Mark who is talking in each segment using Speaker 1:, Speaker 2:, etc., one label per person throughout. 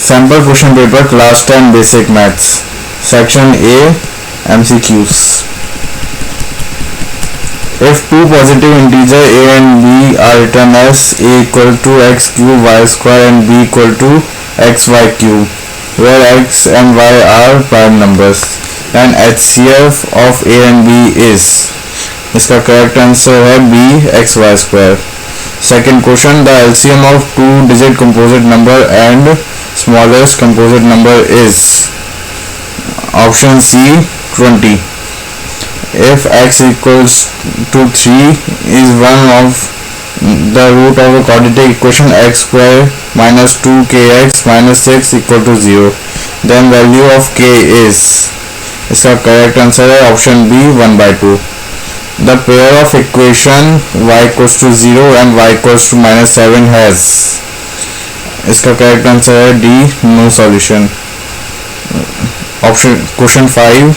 Speaker 1: Sample question paper class 10 basic maths. Section A MCQs. If two positive integers a and b are written as a equal to x cube y square and b equal to xy cube, where x and y are prime numbers, then HCF of a and b is, इसका correct answer है b xy square. Second question, the LCM of two-digit composite number and smallest composite number is, option C 20. If x equals to 3 is one of the root of a quadratic equation x square minus 2kx minus 6 equal to 0, then value of k is, इसका correct answer है option B 1/2. The pair of equation y equals to 0 and y equals to minus 7 has, इसका correct answer है D no solution. Option question 5,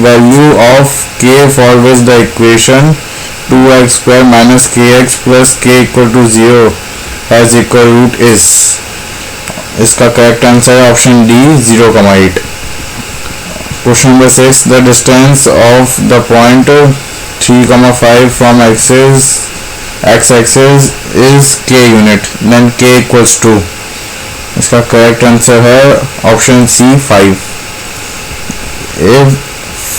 Speaker 1: value of k for which the equation 2x square minus kx plus k equal to 0 has equal root is, इसका correct answer है option D 0,8. Question number 6, the distance of the point 3,5 from x-axis is k unit, then k equals to, इसका correct answer है option C 5. If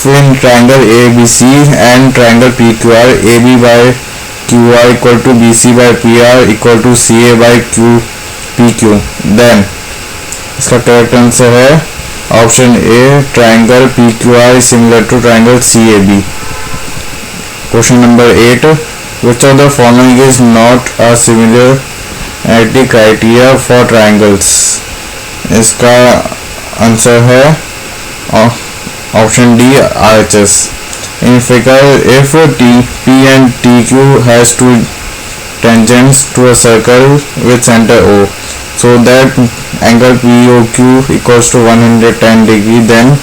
Speaker 1: in triangle ABC and triangle PQR, AB by QR equal to BC by PR equal to CA by PQ, then इसका correct answer है option A triangle PQR similar to triangle CAB. Question number 8, which of the following is not a similarity criteria for triangles, इसका answer है option D RHS. In figure, if P and TQ has two tangents to a circle with center O, so that angle POQ equals to 110 degree, then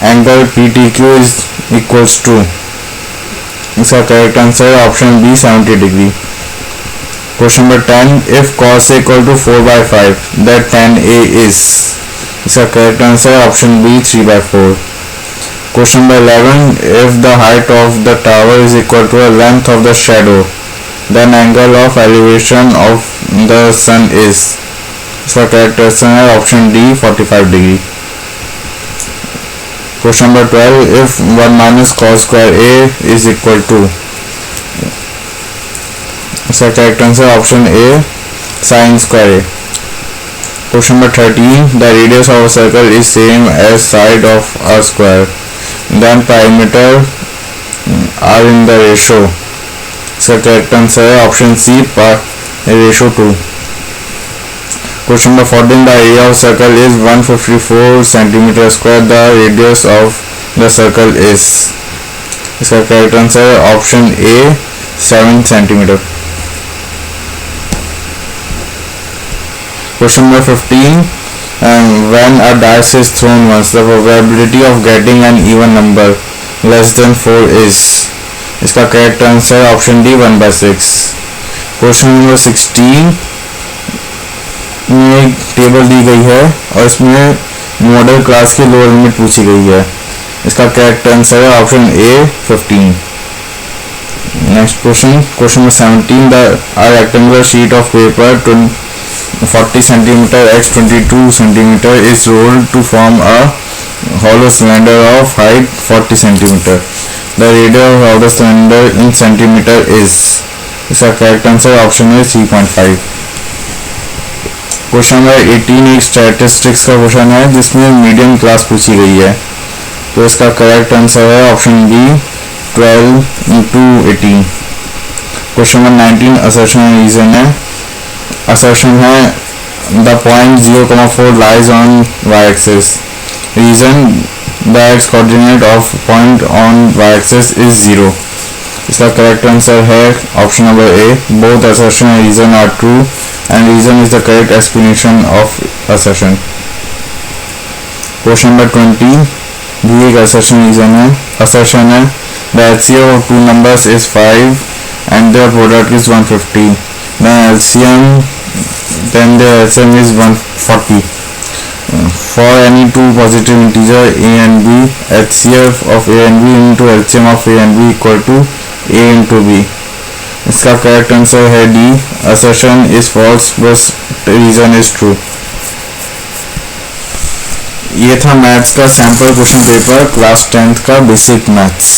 Speaker 1: angle PTQ is equals to, इसका correct answer है option B 70 degree. Question number 10, if cos A equal to 4/5, that tan A is, इसका correct answer है option B 3/4. Question number 11, if the height of the tower is equal to the length of the shadow, then angle of elevation of the sun is, इसका correct answer है option D 45 degree. Question number 12, if 1 minus cos square A is equal to, इसका correct answer option A sin square A. Question number 13, the radius of a circle is same as side of a square, then perimeter are in the ratio, इसका correct answer है option C ratio 2. Question number 14, the area of circle is 154 centimeter square, the radius of the circle is, इसका correct answer है option A 7 centimeter. Question number 15, when a dice is thrown once, the probability of getting an even number less than 4 is, इसका correct answer है option D 1/6. Question number 16 में एक table दी गई है और इसमें मॉडल क्लास की लोअर लिमिट पूछी गई है, इसका करेक्ट आंसर है option A 15. Next question, question number 17, the rectangular sheet of paper 40 centimeter x 22 centimeter is rolled to form a hollow cylinder of height 40 centimeter. The radius of the cylinder in centimeter is, इसका correct answer option है 3.5. Question number 18 एक statistics का question है जिसमें medium class पूछी गई है, तो इसका करेक्ट आंसर है option B 12 into 18. Question number 19 assertion reason है. असर्शन है the point 0,4 lies on y axis. Reason the x coordinate of point on y axis is 0. इसका करेक्ट आंसर है option number A both assertion and reason are true and reason is the correct explanation of assertion. Question number 20 भी एक assertion reason है. Assertion है the HCF of two numbers is 5 and their product is 150. Then LCM then their LCM is 140. For any two positive integer a and b, HCF of a and b into LCM of a and b equal to a into b. इसका correct answer है D. Assertion is false बस reason is true. ये था maths का sample question paper class 10th का basic maths.